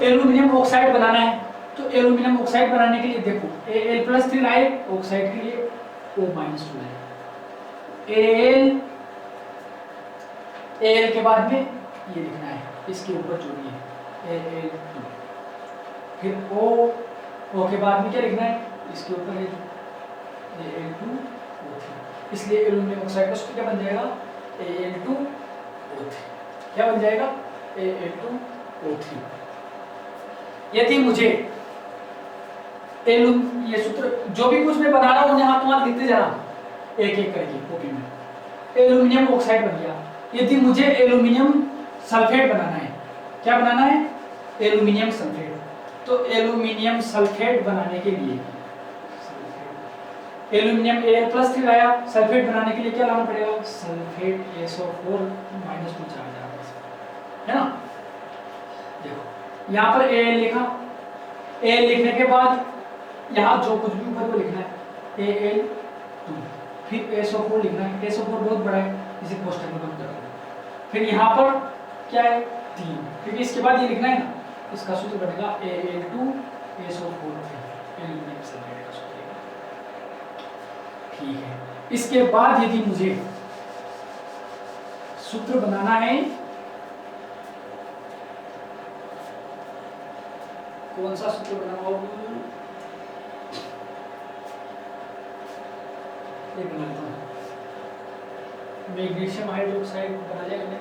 Aluminium oxide बनाना है, तो aluminium oxide बनाने के लिए देखो Al+3 लाए ऑक्साइड के लिए, O-2 लाए, Al के बाद में ये लिखना है, इसके ऊपर जोड़िए Al2, फिर O के बाद में क्या लिखना है, इसके ऊपर Al2O3, इसलिए एल्यूमिनियम ऑक्साइड का सूत्र क्या बन जाएगा, Al2O3, क्या बन जाएगा, Al2O3। यदि मुझे ये सूत्र जो भी कुछ मैं बना रहा हूँ यहाँ तुम्हारा लिखते जाना एक एक करके कॉपी में। एल्यूमिनियम ऑक्साइड बन गया। यदि मुझे एल्यूमिनियम सल्फेट बनाना है, क्या बनाना है, एल्यूमिनियम सल्फेट, तो एल्यूमिनियम सल्फेट बनाने के लिए एल्यूमिनियम Al+3 लाया, सल्फेट बनाने के लिए क्या लाना पड़ेगा, सल्फेट SO4 -2 चार्ज है ना। देखो यहाँ पर Al लिखा, Al लिखने के बाद यहाँ जो कुछ भी ऊपर को लिखना है Al2, फिर SO4 लिखना है, SO4 बहुत बड़ा है, इसे कोष्ठक में बंद कर दो, फिर यहाँ पर क्या है 3, क्योंकि इसके बाद ये लिखना है ना, इसका सूत्र बनेगा Al2SO4 एल्यूमिनियम सल्फेट का सूत्र। ठीक है, इसके बाद यदि मुझे सूत्र बनाना है, कौन सा सूत्र बनाना होगा, ये बना लेता हूँ, मैग्नीशियम हाइड्रोक्साइड बना जाएगा,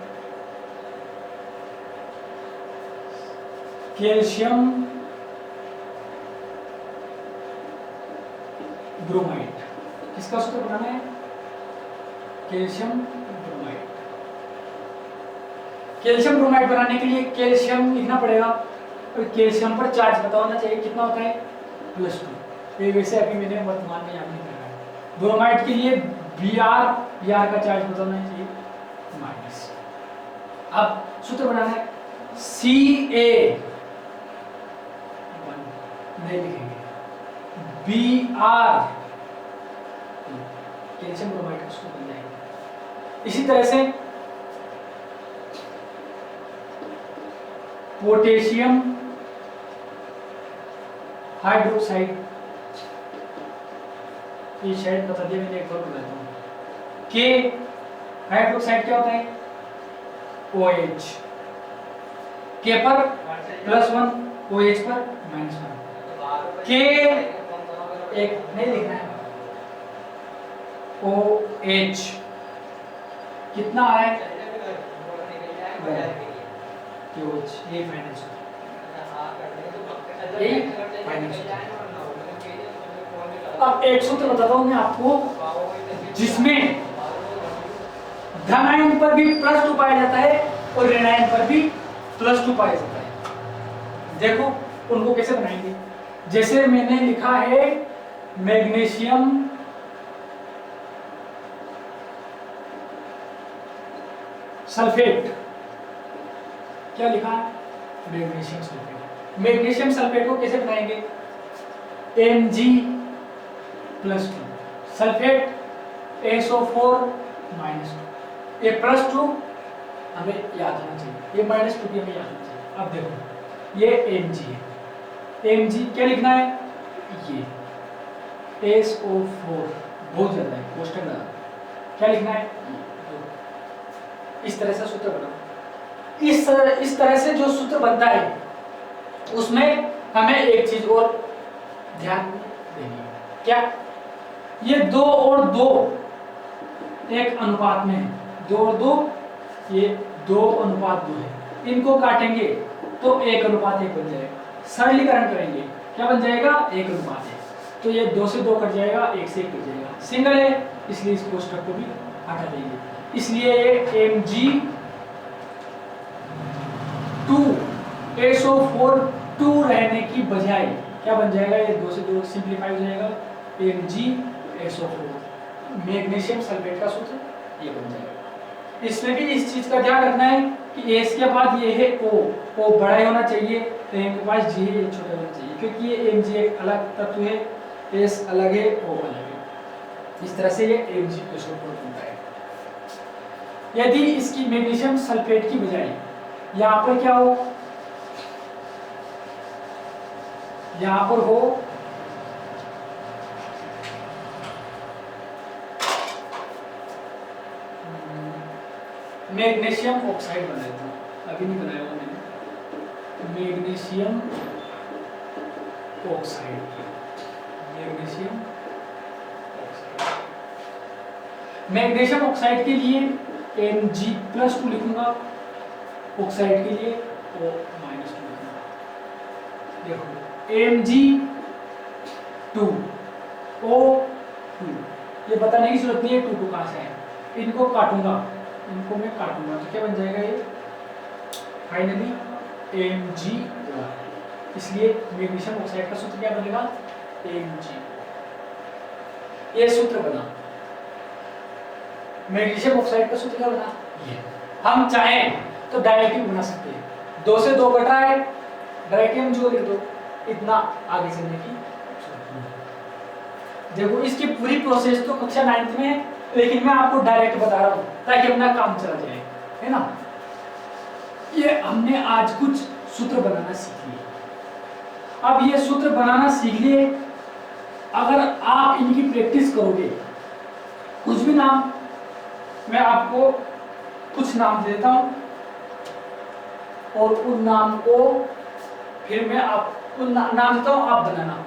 कैल्शियम ब्रोमाइड, किसका सूत्र बनाना है, कैल्शियम ब्रोमाइड। कैल्शियम ब्रोमाइड बनाने के लिए कैल्शियम लिखना पड़ेगा, और कैल्शियम पर चार्ज पता होना चाहिए, कितना होता है, +2। ये वैसे अभी मैंने वर्तमान में यहाँ नहीं कर रहा है। ब्रोमाइड के लिए Br का चार्ज पता होना चाहिए -। अब सूत्र बनाना है Ca नहीं लिखेंगे, Br, कैल्शियम ब्रोमाइड का सूत्र बन जाएगा। इसी तरह से पोटेशियम हाइड्रोक्साइड, ये शायद बता दिया मैंने, एक बार बताता हूँ। के हाइड्रोक्साइड क्या होता है, OH, के पर +1, OH पर -1, के एक नहीं लिखना है, OH कितना आ रहा है, OH ये फाइनल अब एक सूत्र बताता हूं मैं आपको, जिसमें धन आयन पर भी +2 पाया जाता है और ऋण आयन पर भी +2 पाया जाता है। देखो उनको कैसे बनाएंगे, जैसे मैंने लिखा है मैग्नीशियम सल्फेट, क्या लिखा है, मैग्नीशियम सल्फेट। मैग्नीशियम सल्फेट को कैसे बनाएंगे, Mg+2, सल्फेट SO4 -2, ये +2 हमें याद होना चाहिए, ये -2 भी हमें याद होना चाहिए। अब देखो ये Mg है, Mg क्या लिखना है, ये SO4 बहुत ज्यादा है, कोष्ठक ज्यादा, क्या लिखना है, इस तरह से सूत्र बनाओ। इस तरह से जो सूत्र बनता है उसमें हमें एक चीज और ध्यान देनी है, क्या, ये 2 और 2 एक अनुपात में है, 2 और 2 ये 2:2 है, इनको काटेंगे तो 1:1 बन जाएगा। सरलीकरण करेंगे क्या बन जाएगा, 1:1, तो ये 2 से 2 कट जाएगा, 1 से 1 कट जाएगा, सिंगल है इसलिए इस कोष्ठक को भी हटा देंगे। इसलिए Mg2SO4 रहने की बजाय क्या बन जाएगा, ये 2 से 2 सिंप्लीफाई हो जाएगा, MgSO4 मैग्नीशियम सल्फेट का सूत्र ये बन जाएगा। इसमें भी इस चीज का ध्यान रखना है कि एस के बाद ये है O बड़ा ही होना चाहिए, तो एम के पास G है, छोटा होना चाहिए, क्योंकि ये Mg एक अलग तत्व है, S अलग है, O अलग है। इस तरह से ये MgSO4 बनता है। यदि इसकी मैग्नीशियम सल्फेट की बजाय यहाँ पर क्या हो, यहां पर हो मैग्नीशियम ऑक्साइड बना देता हूं, अभी नहीं बनाया हुआ मैंने। Magnesium oxide, magnesium oxide, magnesium oxide के लिए Mg+2 लिखूंगा, ऑक्साइड के लिए O-2 लिखूंगा। देखो Mg2 O2, ये बताने की जरूरत नहीं है 2 कहां से है, इनको काटूंगा, इनको मैं काटूंगा तो क्या बन जाएगा ये फाइनली Mg, इसलिए मैग्नीशियम ऑक्साइड का सूत्र क्या बनेगा Mg। ये सूत्र बना मैग्नीशियम ऑक्साइड का सूत्र क्या बना ये। हम चाहें तो डायरेक्ट भी बना सकते हैं, 2 से 2 कट रहा है डायरेक्ट हम जो लिख दो, इतना आगे चलने की जरूरत नहीं। देखो इसकी पूरी प्रोसेस तो कक्षा 9th में है, लेकिन मैं आपको डायरेक्ट बता रहा हूं ताकि अपना काम चला जाए, है ना। ये हमने आज कुछ सूत्र बनाना सीख लिए। अब ये सूत्र बनाना सीख लिए, अगर आप इनकी प्रैक्टिस करोगे, कुछ भी नाम मैं आपको कुछ नाम दे देता हूं और उन नाम को फिर मैं आप उन नाम देता हूं, आप बनाना।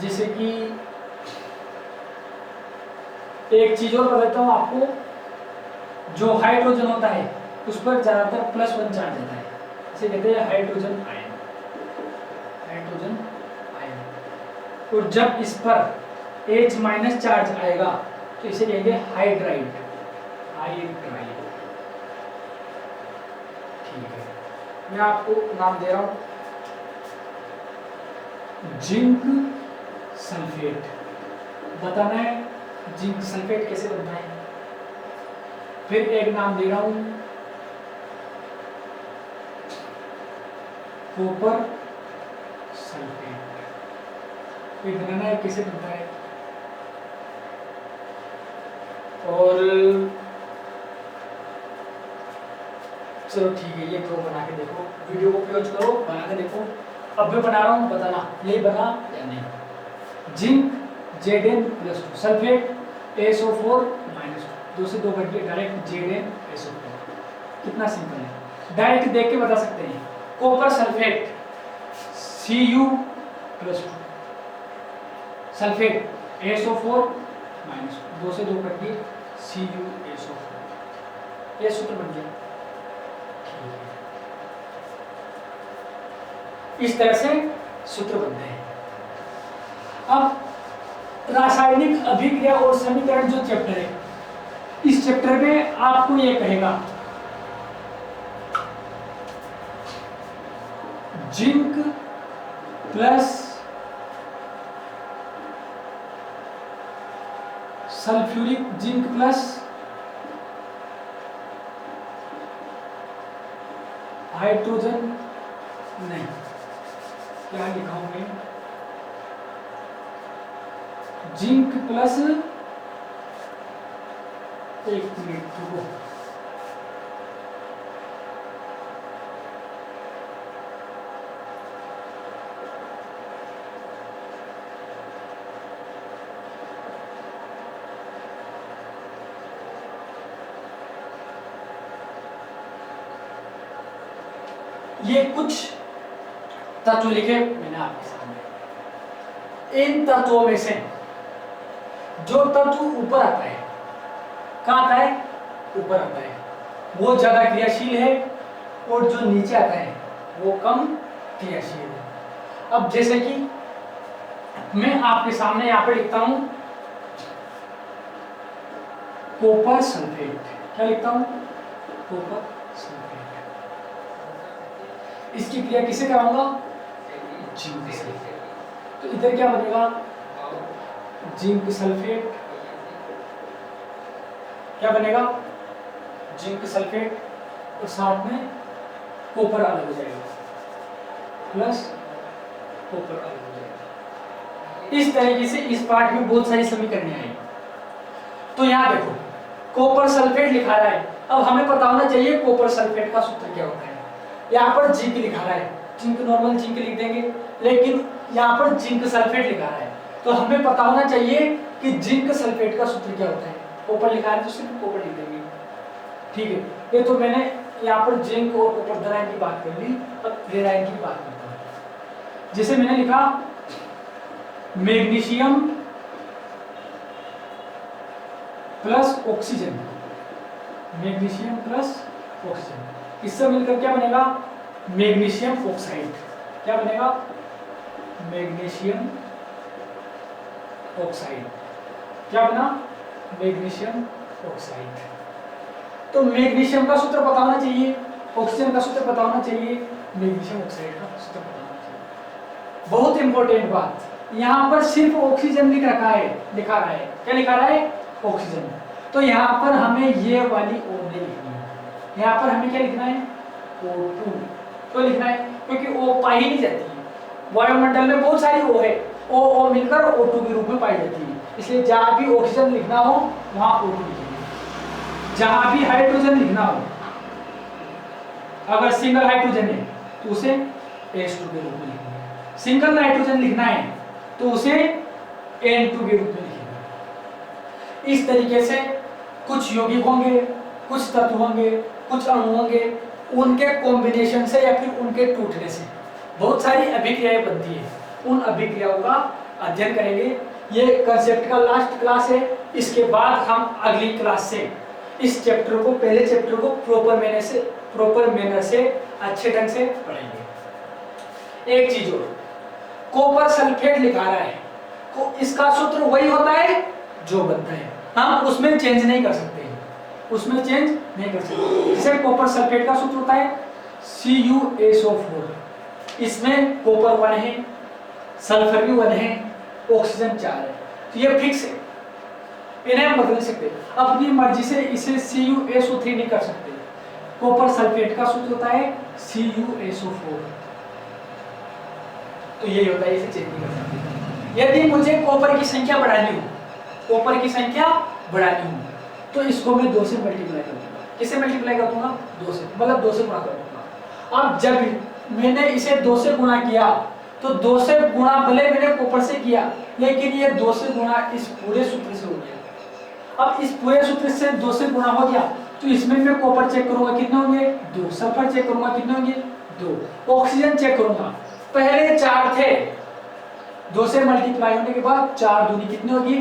जैसे कि एक चीज और बताता हूं आपको, जो हाइड्रोजन होता है उस पर ज्यादातर +1 चार्ज रहता है, इसे कहते हैं हाइड्रोजन आयन, हाइड्रोजन आयन। और जब इस पर H- चार्ज आएगा तो इसे कहेंगे हाइड्राइड, हाइड्राइड। ठीक है, मैं आपको नाम दे रहा हूं, जिंक सल्फेट। बताना है जिंक सल्फेट कैसे बनता है। फिर एक नाम दे रहा हूं कॉपर सल्फेट, फिर बनाना है कैसे बनता है। और चलो ठीक है, ये दो बना के देखो, वीडियो को पॉज करो, बना के देखो। अब मैं बना रहा हूँ, बताना यही बना या नहीं। जिंक Zn+2 सल्फेट SO4-2, 2 से 2 कट के डायरेक्ट ZnSO4। कितना सिंपल है, डायरेक्ट देख के बता सकते हैं। Copper sulphate Cu+2 sulphate SO4-2, 2 से 2 कट के CuSO4। ये सूत्र बन गया। इस तरह से सूत्र बनते हैं। अब रासायनिक अभिक्रिया और समीकरण जो चैप्टर है, इस चैप्टर में आपको ये कहेगा zinc plus sulphuric, zinc plus hydrogen, नहीं क्या लिखा हूं मैं, जिंक प्लस, एक मिनट रुको, ये कुछ तत्व लिखे मैंने आपके सामने। इन तत्वों में से जो तत्व ऊपर आता है, कहां आता है, ऊपर आता है, वो ज्यादा क्रियाशील है, और जो नीचे आता है वो कम क्रियाशील है। अब जैसे कि मैं आपके सामने यहां पे लिखता हूं कॉपर सल्फेट, क्या लिखता हूं, कॉपर सल्फेट। इसकी क्रिया किसे कराऊंगा, जिंक से। तो इधर क्या बनेगा, जिंक सल्फेट, क्या बनेगा, जिंक सल्फेट, और साथ में कॉपर अलग हो जाएगा, प्लस कॉपर अलग हो जाएगा। इस तरीके से इस पार्ट में बहुत सारी समीकरण आई। तो यहां देखो कॉपर सल्फेट लिखा रहा है, अब हमें पता होना चाहिए कॉपर सल्फेट का सूत्र क्या होता है। यहाँ पर जिंक लिखा रहा है जिंक नॉर्मल जिंक लिख देंगे, लेकिन यहाँ पर जिंक सल्फेट लिखा है तो हमें पता होना चाहिए कि जिंक सल्फेट का सूत्र क्या होता है। कॉपर लिखा है तो सिर्फ कॉपर लिख देंगे, ठीक है। ये तो मैंने यहाँ पर जिंक और कॉपर दराइन की बात कर ली, अब क्लोराइन की बात करता हूँ। जैसे मैंने लिखा magnesium plus oxygen, magnesium plus oxygen, इससे मिलकर क्या बनेगा, मैग्नीशियम ऑक्साइड। क्या बनेगा, मैग्नीशियम ऑक्साइड। क्या बना, मैग्नीशियम ऑक्साइड। तो मैग्नीशियम का सूत्र पता होना चाहिए, ऑक्सीजन का सूत्र पता होना चाहिए, मैग्नीशियम ऑक्साइड का सूत्र पता होना चाहिए। बहुत इंपॉर्टेंट बात, यहाँ पर सिर्फ ऑक्सीजन लिख रखा है, लिखा रहा है, क्या लिखा रहा है, ऑक्सीजन। तो यहाँ पर हमें ये वाली O नहीं लिखनी है, यहाँ पर हमें क्या लिखना है, O2। तो लिखना है क्योंकि O पाई नहीं जाती है, वायुमंडल में बहुत सारी O है, O मिलकर O2 के रूप में पाई जाती है, इसलिए जहाँ भी ऑक्सीजन लिखना हो वहाँ O2 लिखेंगे। जहाँ भी हाइड्रोजन लिखना हो, अगर सिंगल हाइड्रोजन है तो उसे H2 के रूप में लिखेंगे, सिंगल नाइट्रोजन लिखना है तो उसे N2 के रूप में लिखेंगे। इस तरीके से कुछ यौगिक होंगे, कुछ तत्व होंगे, कुछ अणु होंगे, उनके कॉम्बिनेशन से या फिर उनके टूटने से बहुत सारी अभिक्रियाएं बनती है। उन अभिक्रियाओं का अध्ययन करेंगे। ये कंसेप्ट का लास्ट क्लास है, इसके बाद हम अगली क्लास से इस चैप्टर को, पहले चैप्टर को प्रॉपर मैनर से अच्छे ढंग से पढ़ेंगे। एक चीज और, कॉपर सल्फेट लिखा रहा है, इसका सूत्र वही होता है जो बनता है, हम उसमें चेंज नहीं कर सकते, उसमें चेंज नहीं कर सकते। जैसे कॉपर सल्फेट का सूत्र होता है CuSO4, इसमें कॉपर 1 है, सल्फर भी 1 है, ऑक्सीजन 4 है, तो ये फिक्स है, इन्हें हम बदल सकते, अपनी मर्जी से इसे CuSO3 नहीं कर सकते। कॉपर सल्फेट का सूत्र होता है CuSO4, तो ये होता है, इसे चेंज नहीं कर सकते। यदि मुझे कॉपर की संख्या बढ़ानी हो, कॉपर की संख्या बढ़ानी हो, तो इसको मैं 2 से मल्टीप्लाई कर दूंगा। किससे मल्टीप्लाई कर दूंगा, 2 से, मतलब 2 से गुणा कर दूंगा। अब जब मैंने इसे 2 से गुणा किया तो 2 से गुणा भले मैंने कॉपर से किया, लेकिन ये 2 से गुणा इस पूरे सूत्र से हो गया। अब इस पूरे सूत्र से 2 से गुणा हो गया तो इसमें मैं कॉपर चेक करूंगा कितने होंगे, 2, सल्फर चेक करूंगा कितने होंगे, 2, ऑक्सीजन चेक करूंगा, पहले 4 थे, 2 से मल्टीप्लाई होने के बाद 4 दूनी कितनी होगी,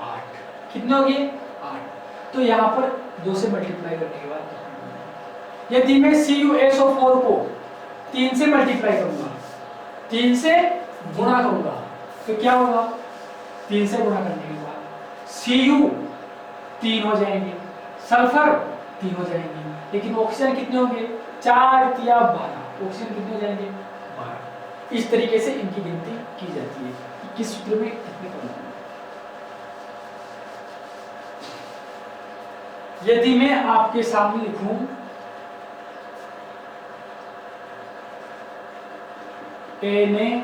8, कितनी होगी, 8। तो यहाँ पर 2 से मल्टीप्लाई करने के बाद यदि मैं CuSO4 को 3 से मल्टीप्लाई करूंगा, 3 से गुणा करूंगा, तो क्या होगा, 3 से गुणा करने के बाद Cu 3 हो जाएंगे, सल्फर 3 हो जाएंगे, लेकिन ऑक्सीजन कितने होंगे, 4 या 12, ऑक्सीजन कितने हो जाएंगे, 12। इस तरीके से इनकी गिनती की जाती है कि किस सूत्र में कितने परमाणु। यदि मैं आपके सामने लिखूं NaOH,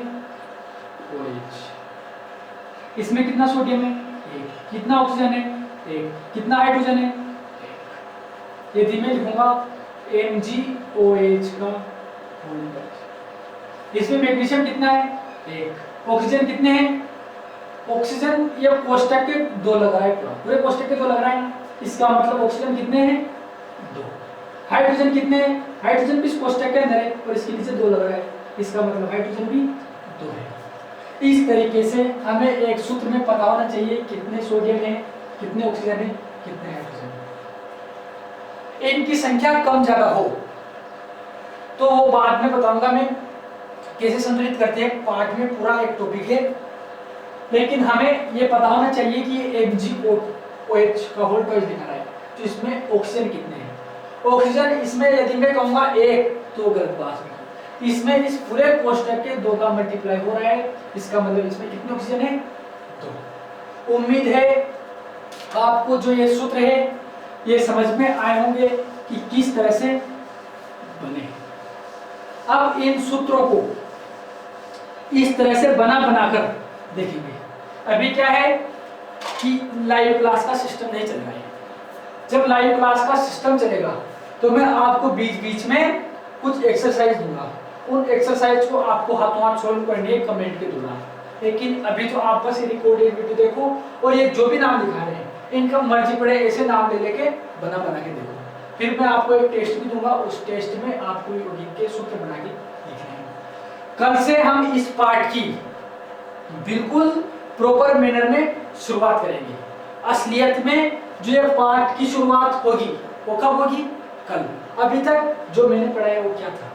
इसमें कितना सोडियम है, 1, कितना ऑक्सीजन है, 1, कितना हाइड्रोजन है, 1। यदि मैं लिखूंगा MgOH का होल नंबर, इसमें मैग्नीशियम कितना है, 1, ऑक्सीजन कितने हैं, ऑक्सीजन ये कोष्टक के 2 लग रहा है, पूरे कोष्टक के 2 लग रहा है, इसका मतलब ऑक्सीजन कितने हैं, 2। हाइड्रोजन कितने हैं, हाइड्रोजन भी इस कोष्टक के अंदर है और इसके नीचे 2 लग रहा है, इसका मतलब हाइड्रोजन भी 2 है। इस तरीके से हमें एक सूत्र में पता होना चाहिए कितने सोडियम है, कितने ऑक्सीजन है, कितने हाइड्रोजन है। इनकी संख्या कम ज्यादा हो तो वो बाद में बताऊंगा मैं कैसे संतुलित करते हैं, पार्ट में पूरा एक टॉपिक है, लेकिन हमें ये पता होना चाहिए कि MgOH का होल टॉइस लिखा है, तो इसमें ऑक्सीजन कितने हैं, ऑक्सीजन इसमें यदि मैं कहूंगा 1 तो गलत बात है, इसमें इस पूरे कोष्टक के 2 का मल्टीप्लाई हो रहा है, इसका मतलब इसमें कितने ऑक्सीजन है, 2। उम्मीद है आपको जो ये सूत्र है ये समझ में आए होंगे कि किस तरह से बने। अब इन सूत्रों को इस तरह से बनाकर देखेंगे। अभी क्या है कि लाइव क्लास का सिस्टम नहीं चल रहा है, जब लाइव क्लास का सिस्टम चलेगा तो मैं आपको बीच बीच में कुछ एक्सरसाइज दूंगा उन एक्सरसाइज को आपको हाथों हाथ सॉल्व करनी है कमेंट के दौरान। लेकिन अभी तो आप बस रिकॉर्डेड वीडियो देखो और ये जो भी नाम दिखा रहे हैं इनका मर्जी पड़े ऐसे नाम ले लेके बना के देखो। फिर मैं आपको एक टेस्ट भी दूंगा, उस टेस्ट में आपको यौगिक के सूत्र बना के लिखने हैं। कल से हम इस पार्ट की बिल्कुल प्रॉपर मैनर में शुरुआत करेंगे। असलियत में जो ये पार्ट की शुरुआत होगी वो कब होगी? कल। अभी तक जो मैंने पढ़ाया वो क्या था?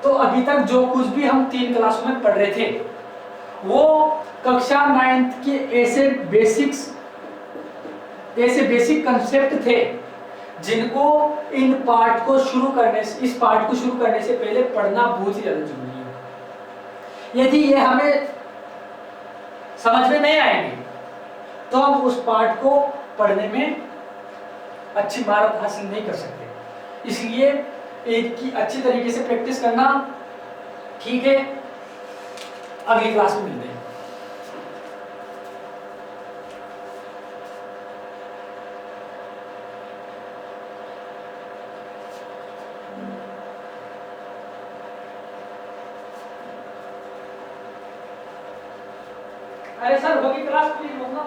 तो अभी तक जो कुछ भी हम 3 क्लासों में पढ़ रहे थे वो कक्षा 9th के ऐसे बेसिक कंसेप्ट थे जिनको इस पार्ट को शुरू करने से पहले पढ़ना बहुत ही ज्यादा जरूरी है। यदि ये हमें समझ में नहीं आएंगे तो हम उस पार्ट को पढ़ने में अच्छी महारत हासिल नहीं कर सकते। इसलिए इनकी अच्छी तरीके से प्रैक्टिस करना। ठीक है, अगली क्लास में मिलते हैं। अरे सर होगी क्लास, प्लीज बोलना।